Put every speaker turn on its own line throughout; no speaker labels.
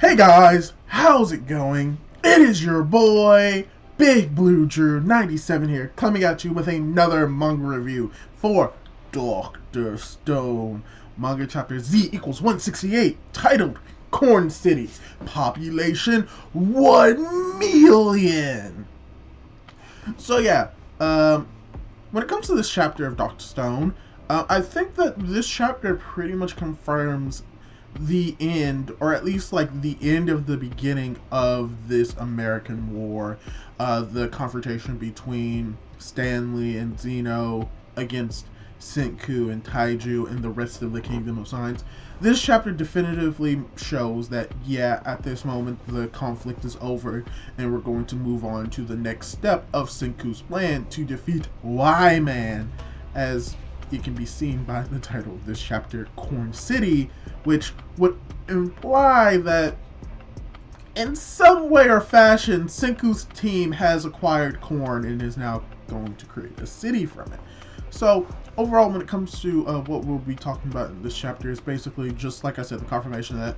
Hey guys, how's it going? It is your boy, Big Blue Drew 97 here, coming at you with another manga review for Dr. Stone. Manga chapter Z equals 168, titled Corn City, population 1 million. So yeah, when it comes to this chapter of Dr. Stone, I think that this chapter pretty much confirms the end, or at least like the end of the beginning of this American war, the confrontation between Stanley and Zeno against Senku and Taiju and the rest of the Kingdom of Signs. This chapter definitively shows that, yeah, at this moment the conflict is over and we're going to move on to the next step of Senku's plan to defeat Y-Man, as it can be seen by the title of this chapter, Corn City, which would imply that in some way or fashion, Senku's team has acquired corn and is now going to create a city from it. So overall, when it comes to what we'll be talking about in this chapter, is basically just like I said, the confirmation that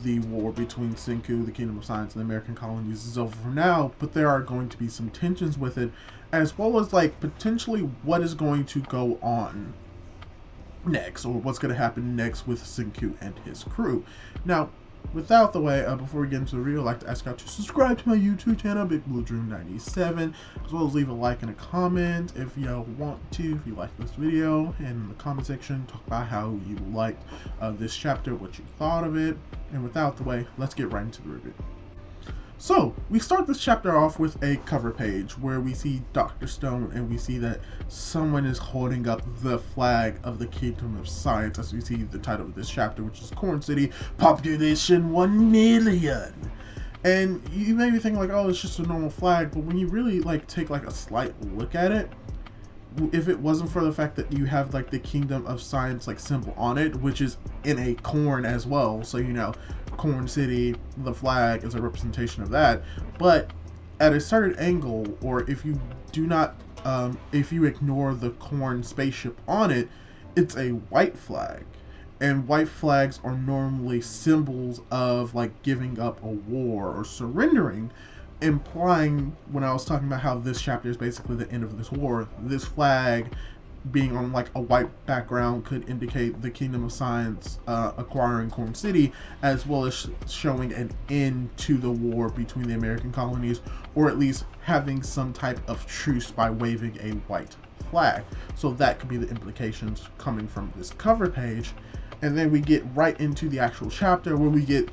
the war between Senku, the Kingdom of Science, and the American colonies is over for now, but there are going to be some tensions with it, as well as like potentially what is going to go on next, or what's going to happen next with Senku and his crew. Now, without the way, before we get into the video, I'd like to ask y'all to subscribe to my YouTube channel, Big Blue Dream 97, as well as leave a like and a comment if y'all want to, if you like this video, and in the comment section, talk about how you liked this chapter, what you thought of it, and without the way, let's get right into the review. So, we start this chapter off with a cover page where we see Dr. Stone and we see that someone is holding up the flag of the Kingdom of Science, as we see the title of this chapter, which is Corn City, population 1 million. And you may be thinking like, oh, it's just a normal flag, but when you really like take like a slight look at it, if it wasn't for the fact that you have like the Kingdom of Science like symbol on it, which is in a corn as well, so you know, Corn City, the flag is a representation of that, but at a certain angle, or if you do not, if you ignore the corn spaceship on it, it's a white flag. And white flags are normally symbols of like giving up a war or surrendering, implying when I was talking about how this chapter is basically the end of this war, this flag being on like a white background could indicate the Kingdom of Science acquiring Corn City, as well as showing an end to the war between the American colonies, or at least having some type of truce by waving a white flag. So that could be the implications coming from this cover page. And then we get right into the actual chapter where we get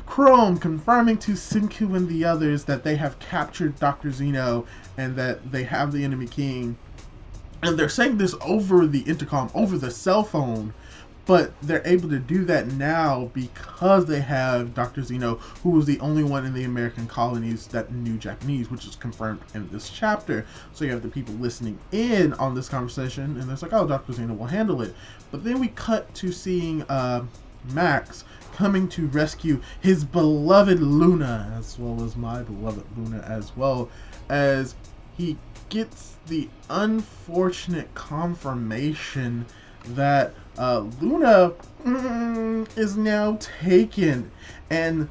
Chrome confirming to Senku and the others that they have captured Dr. Zeno and that they have the enemy king. And they're saying this over the intercom, over the cell phone, but they're able to do that now because they have Dr. Zeno, who was the only one in the American colonies that knew Japanese, which is confirmed in this chapter. So you have the people listening in on this conversation, and it's like, oh, Dr. Zeno will handle it. But then we cut to seeing Max coming to rescue his beloved Luna, as well as my beloved Luna, as well as he gets the unfortunate confirmation that Luna is now taken, and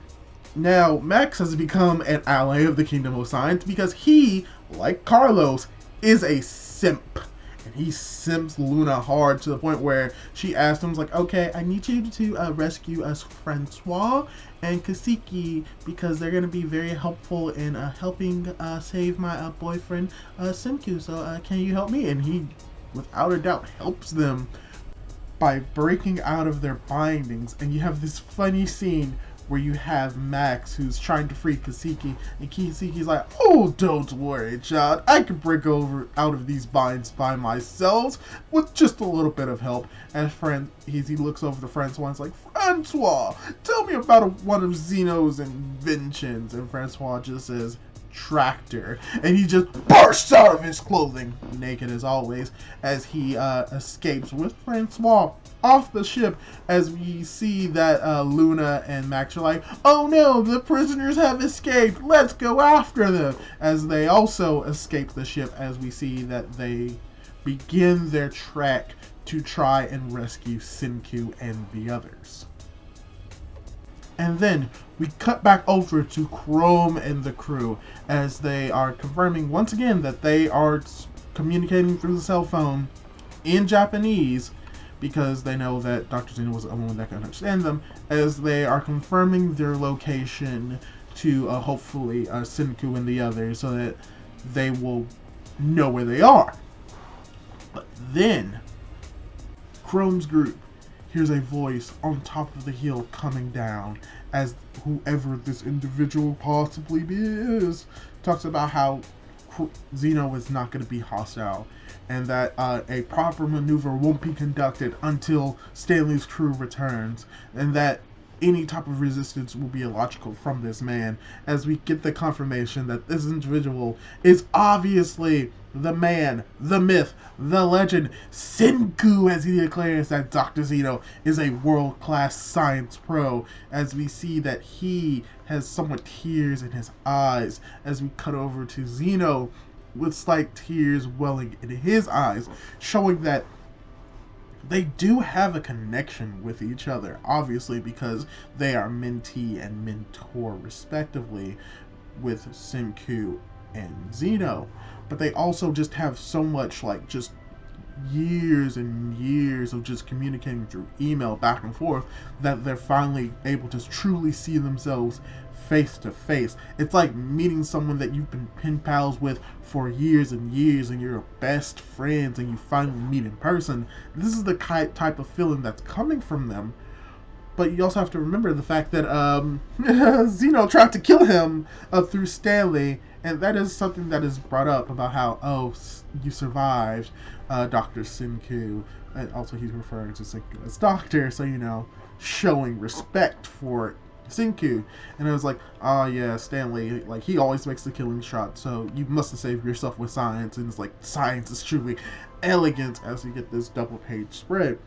now Max has become an ally of the Kingdom of Science because he, like Carlos, is a simp. And he simps Luna hard to the point where she asked him, like, okay, I need you to rescue us Francois and Kasiki, because they're going to be very helpful in helping save my boyfriend Senku, so can you help me? And he, without a doubt, helps them by breaking out of their bindings. And you have this funny scene where you have Max, who's trying to free Kasiki, and Kasiki's like, oh, don't worry, child, I can break out of these binds by myself with just a little bit of help. And he looks over to Francois and is like, Francois, tell me about one of Zeno's inventions. And Francois just says, tractor, and he just bursts out of his clothing, naked as always, as he escapes with Francois off the ship, as we see that Luna and Max are like, oh no, the prisoners have escaped, let's go after them, as they also escape the ship, as we see that they begin their trek to try and rescue Senku and the others. And then we cut back over to Chrome and the crew as they are confirming once again that they are communicating through the cell phone in Japanese because they know that Dr. Zeno was the only one that can understand them, as they are confirming their location to hopefully Senku and the others so that they will know where they are. But then Chrome's group hears a voice on top of the hill coming down as whoever this individual possibly is talks about how Zeno is not going to be hostile and that a proper maneuver won't be conducted until Stanley's crew returns, and that any type of resistance will be illogical from this man, as we get the confirmation that this individual is obviously the man, the myth, the legend, Senku, as he declares that Dr. Zeno is a world-class science pro, as we see that he has somewhat tears in his eyes, as we cut over to Zeno with slight tears welling in his eyes, showing that they do have a connection with each other, obviously, because they are mentee and mentor, respectively, with Senku and Zeno. But they also just have so much, like, just years and years of just communicating through email back and forth that they're finally able to truly see themselves face to face. It's like meeting someone that you've been pen pals with for years and years and you're best friends and you finally meet in person. This is the type of feeling that's coming from them. But you also have to remember the fact that Zeno tried to kill him through Stanley, and that is something that is brought up about how, oh, you survived, Dr. Senku. And also he's referring to Senku as Doctor, so, you know, showing respect for Senku. And I was like, oh yeah, Stanley, like, he always makes the killing shot, so you must have saved yourself with science. And it's like, science is truly elegant as you get this double page spread,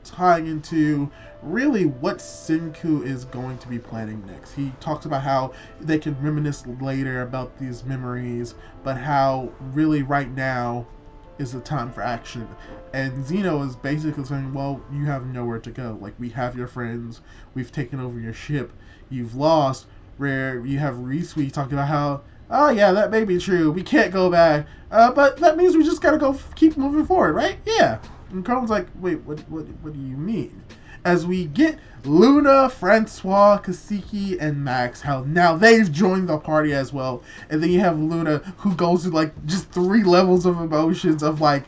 tying into really what Senku is going to be planning next. He talks about how they can reminisce later about these memories, but how really right now is the time for action. And Zeno is basically saying, well, you have nowhere to go. Like, we have your friends, we've taken over your ship, you've lost. Where you have Risui talking about how, oh yeah, that may be true, we can't go back, but that means we just gotta go keep moving forward, right? Yeah. And Chrome's like, wait, what do you mean? As we get Luna, Francois, Kasiki, and Max, how now they've joined the party as well. And then you have Luna, who goes through like just 3 levels of emotions of like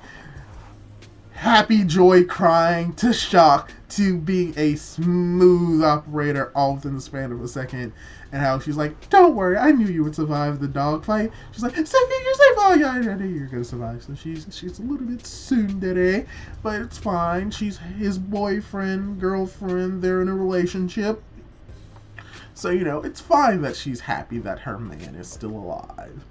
happy, joy, crying, to shock, to being a smooth operator all within the span of a second. And how she's like, don't worry, I knew you would survive the dogfight. She's like, Senku, you're safe. Oh yeah, I knew you were gonna survive. So she's a little bit tsundere, but it's fine. She's his boyfriend, girlfriend. They're in a relationship. So, you know, it's fine that she's happy that her man is still alive.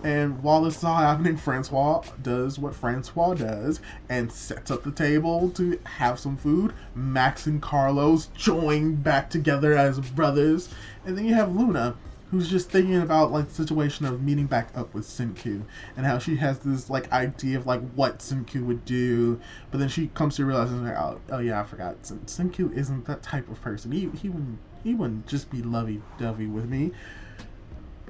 And while this is all happening, Francois does what Francois does and sets up the table to have some food. Max and Carlos join back together as brothers. And then you have Luna, who's just thinking about like the situation of meeting back up with Senku and how she has this like idea of like what Senku would do. But then she comes to realize, like, oh yeah, I forgot. Senku isn't that type of person. He wouldn't just be lovey-dovey with me.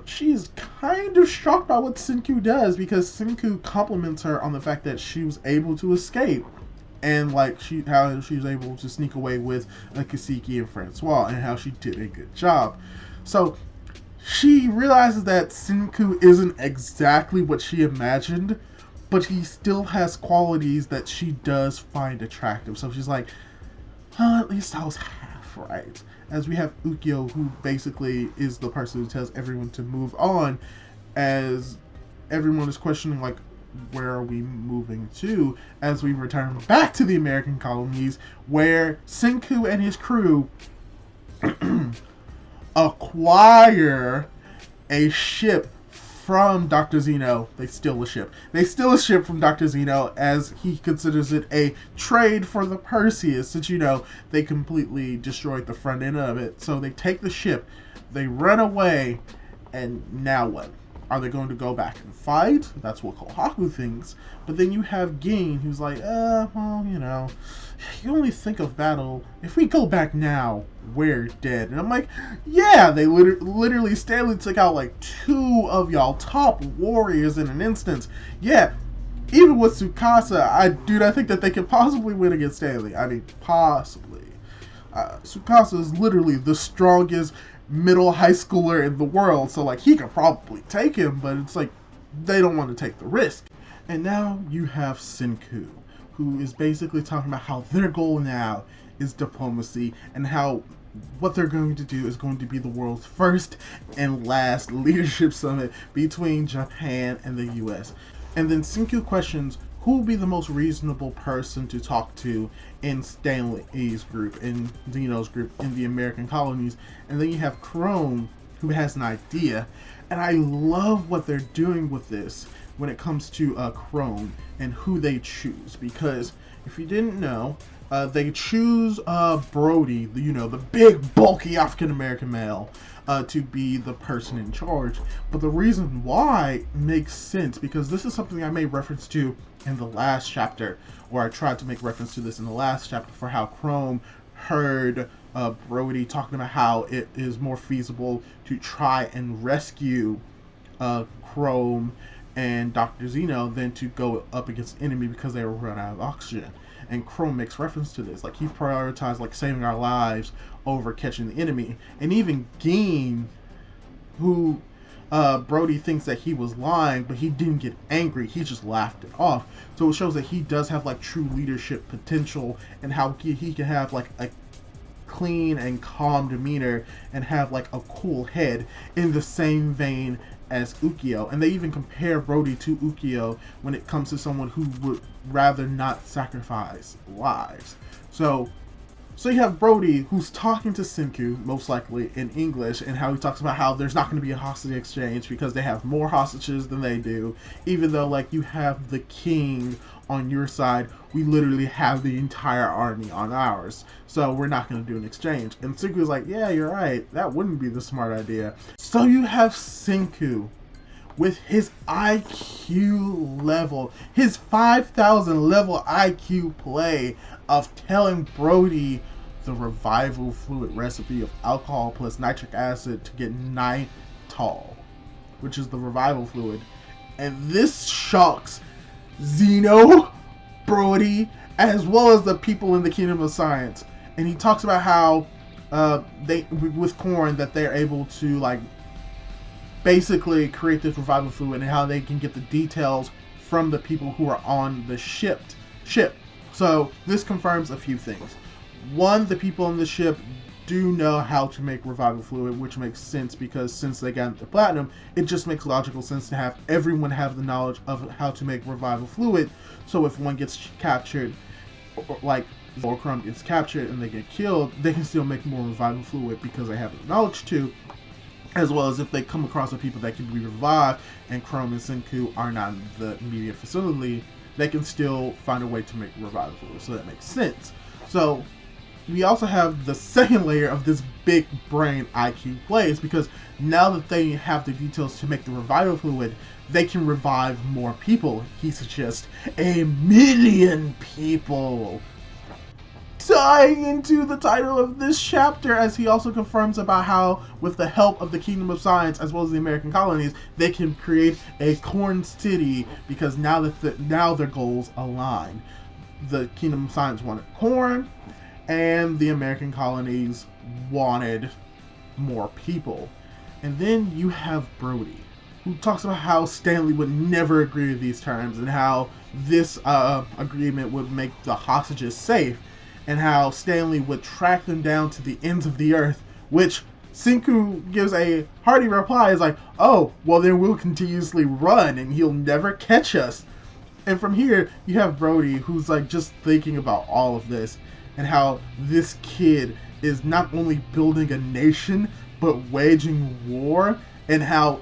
She's kind of shocked by what Senku does, because Senku compliments her on the fact that she was able to escape, and like how she was able to sneak away with Kasiki and Francois, and how she did a good job. So she realizes that Senku isn't exactly what she imagined, but he still has qualities that she does find attractive. So she's like, at least I was half right. As we have Ukyo, who basically is the person who tells everyone to move on, as everyone is questioning, like, where are we moving to, as we return back to the American colonies, where Senku and his crew acquire a ship from Dr. Zeno. They steal a ship. They steal a ship from Dr. Zeno, as he considers it a trade for the Perseus, since, you know, they completely destroyed the front end of it. So they take the ship, they run away, and now what? Are they going to go back and fight? That's what Kohaku thinks. But then you have Gin, who's like, well, you only think of battle. If we go back now, we're dead. And I'm like, yeah, they literally Stanley took out like 2 of y'all top warriors in an instance. Yeah, even with Tsukasa, I think that they could possibly win against Stanley. I mean, possibly. Tsukasa is literally the strongest middle high schooler in the world, so like he could probably take him, but it's like they don't want to take the risk. And now you have Senku, who is basically talking about how their goal now is diplomacy, and how what they're going to do is going to be the world's first and last leadership summit between Japan and the US. And then Senku questions who will be the most reasonable person to talk to in Stanley's group, in Zeno's group, in the American colonies. And then you have Chrome, who has an idea. And I love what they're doing with this when it comes to Chrome and who they choose. Because if you didn't know, they choose Brody, the big, bulky African-American male, to be the person in charge. But the reason why makes sense, because this is something I made reference to in the last chapter, or I tried to make reference to this in the last chapter, for how Chrome heard Brody talking about how it is more feasible to try and rescue Chrome and Dr. Zeno than to go up against the enemy because they were running out of oxygen. And Chrome makes reference to this, like he prioritized like saving our lives over catching the enemy. And even Gin, who Brody thinks that he was lying, but he didn't get angry, he just laughed it off. So it shows that he does have like true leadership potential, and how he can have like a clean and calm demeanor and have like a cool head, in the same vein as Ukyo. And they even compare Brody to Ukyo when it comes to someone who would rather not sacrifice lives. So you have Brody, who's talking to Senku, most likely in English, and how he talks about how there's not going to be a hostage exchange because they have more hostages than they do. Even though, like, you have the king on your side, we literally have the entire army on ours. So we're not going to do an exchange. And Senku's like, yeah, you're right. That wouldn't be the smart idea. So you have Senku with his IQ level, his 5,000 level IQ play of telling Brody the revival fluid recipe of alcohol plus nitric acid to get nitol, which is the revival fluid. And this shocks Zeno, Brody, as well as the people in the Kingdom of Science. And he talks about how they, with Korn, that they're able to like basically create this revival fluid, and how they can get the details from the people who are on the ship. So this confirms a few things. One, the people on the ship do know how to make revival fluid, which makes sense because since they got the platinum, it just makes logical sense to have everyone have the knowledge of how to make revival fluid. So if one gets captured, or Chrome gets captured and they get killed, they can still make more revival fluid because they have the knowledge to. As well as if they come across the people that can be revived and Chrome and Senku are not in the immediate facility, they can still find a way to make revival fluid. So that makes sense. So we also have the second layer of this big brain IQ plays, because now that they have the details to make the revival fluid, they can revive more people. He suggests 1,000,000 people. Tying into the title of this chapter, as he also confirms about how, with the help of the Kingdom of Science as well as the American colonies, they can create a corn city, because now that now their goals align. The Kingdom of Science wanted corn, and the American colonies wanted more people. And then you have Brody, who talks about how Stanley would never agree to these terms, and how this agreement would make the hostages safe, and how Stanley would track them down to the ends of the earth, which Senku gives a hearty reply, is like, oh, well then we'll continuously run and he'll never catch us. And from here, you have Brody, who's like just thinking about all of this, and how this kid is not only building a nation, but waging war, and how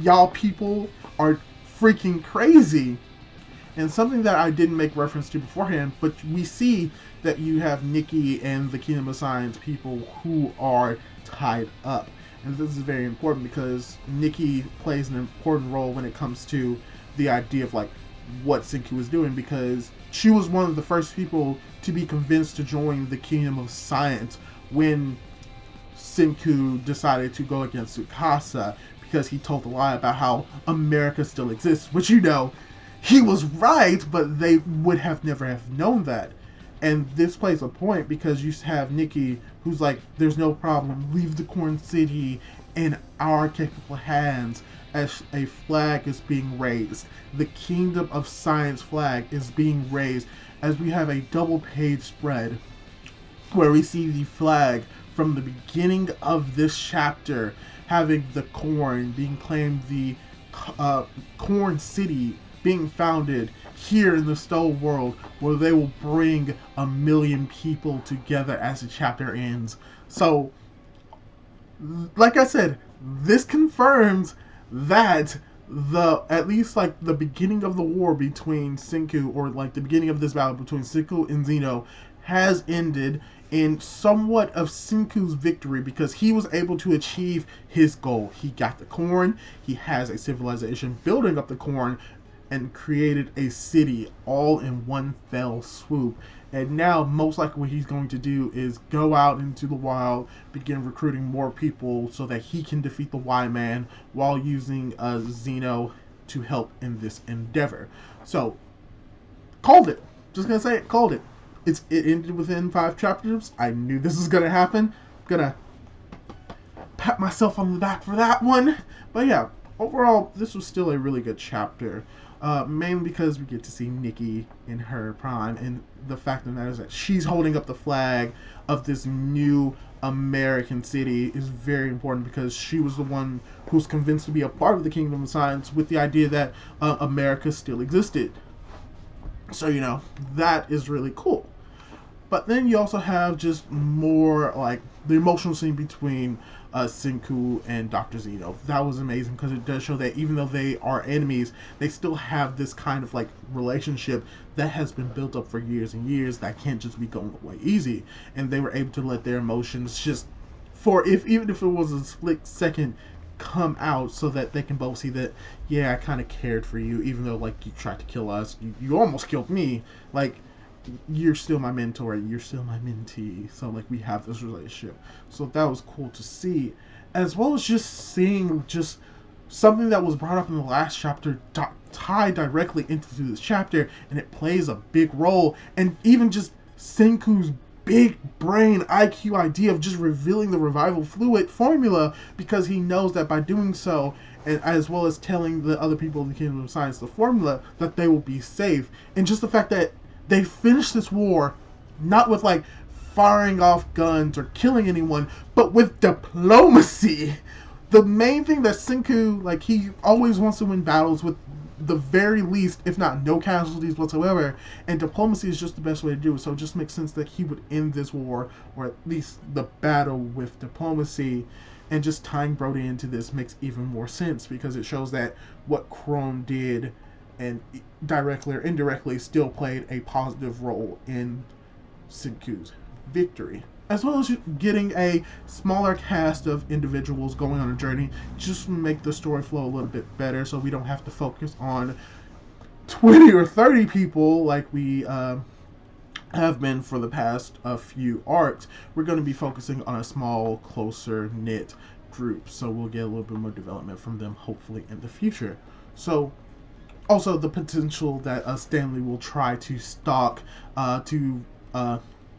y'all people are freaking crazy. And something that I didn't make reference to beforehand, but we see that you have Nikki and the Kingdom of Science people who are tied up. And this is very important because Nikki plays an important role when it comes to the idea of like what Senku was doing, because she was one of the first people to be convinced to join the Kingdom of Science when Senku decided to go against Tsukasa, because he told a lie about how America still exists, which, you know, he was right, but they would have never have known that. And this plays a point because you have Nikki who's like, there's no problem, leave the Corn City in our capable hands, as a flag is being raised. The Kingdom of Science flag is being raised as we have a double page spread where we see the flag from the beginning of this chapter having the corn being claimed, the Corn City being founded here in the Stone World, where they will bring 1 million people together as the chapter ends. So, like I said, this confirms that at least like the beginning of the war between Senku, or like the beginning of this battle between Senku and Zeno, has ended in somewhat of Senku's victory, because he was able to achieve his goal. He got the corn, he has a civilization building up the corn, and created a city all in one fell swoop. And now, most likely, what he's going to do is go out into the wild, begin recruiting more people so that he can defeat the Y-Man while using Zeno to help in this endeavor. So, called it. Just gonna say it, called it. It ended within 5 chapters. I knew this was gonna happen. I'm gonna pat myself on the back for that one. But yeah, overall, this was still a really good chapter. Mainly because we get to see Nikki in her prime, and the fact of the matter is that she's holding up the flag of this new American city is very important, because she was the one who's convinced to be a part of the Kingdom of Science with the idea that America still existed. So, you know, that is really cool. But then you also have just more like the emotional scene between Senku and Dr. Zeno. That was amazing because it does show that even though they are enemies, they still have this kind of like relationship that has been built up for years and years that can't just be going away easy. And they were able to let their emotions just, even if it was a split second, come out so that they can both see that, yeah, I kind of cared for you, even though like you tried to kill us, you almost killed me, like you're still my mentor, you're still my mentee, so like we have this relationship. So that was cool to see, as well as just seeing just something that was brought up in the last chapter tied directly into this chapter, and it plays a big role. And even just Senku's big brain IQ idea of just revealing the revival fluid formula, because he knows that by doing so, and as well as telling the other people in the Kingdom of Science the formula, that they will be safe. And just the fact that they finished this war not with like firing off guns or killing anyone, but with diplomacy. The main thing that Senku, like, he always wants to win battles with the very least, if not no casualties whatsoever, and diplomacy is just the best way to do it. So it just makes sense that he would end this war, or at least the battle, with diplomacy. And just tying Brody into this makes even more sense, because it shows that what Chrome did, and directly or indirectly, still played a positive role in Senku's victory. As well as getting a smaller cast of individuals going on a journey, just to make the story flow a little bit better, so we don't have to focus on 20 or 30 people like we have been for the past few arcs. We're going to be focusing on a small, closer knit group, so we'll get a little bit more development from them hopefully in the future. So also the potential that Stanley will try to stalk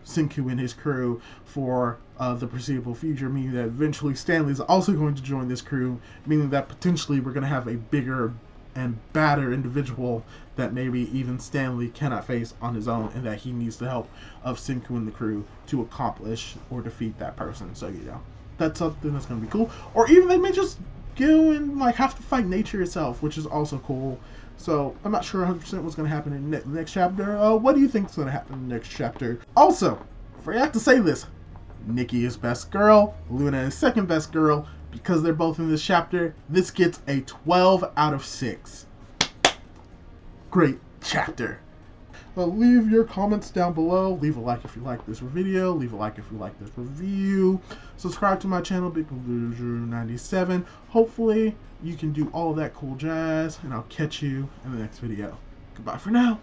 Senku and his crew for the foreseeable future, meaning that eventually Stanley is also going to join this crew, meaning that potentially we're going to have a bigger and badder individual that maybe even Stanley cannot face on his own, and that he needs the help of Senku and the crew to accomplish or defeat that person. So, you know, that's something that's going to be cool. Or even they may just go and like have to fight nature itself, which is also cool. So, I'm not sure 100% what's going to happen in the next chapter. What do you think is going to happen in the next chapter? Also, forgot to say this, Nikki is best girl, Luna is second best girl. Because they're both in this chapter, this gets a 12 out of 6. Great chapter. Well, leave your comments down below. Leave a like if you like this video. Leave a like if you like this review. Subscribe to my channel, Big Blue Drew 97. Hopefully, you can do all of that cool jazz, and I'll catch you in the next video. Goodbye for now.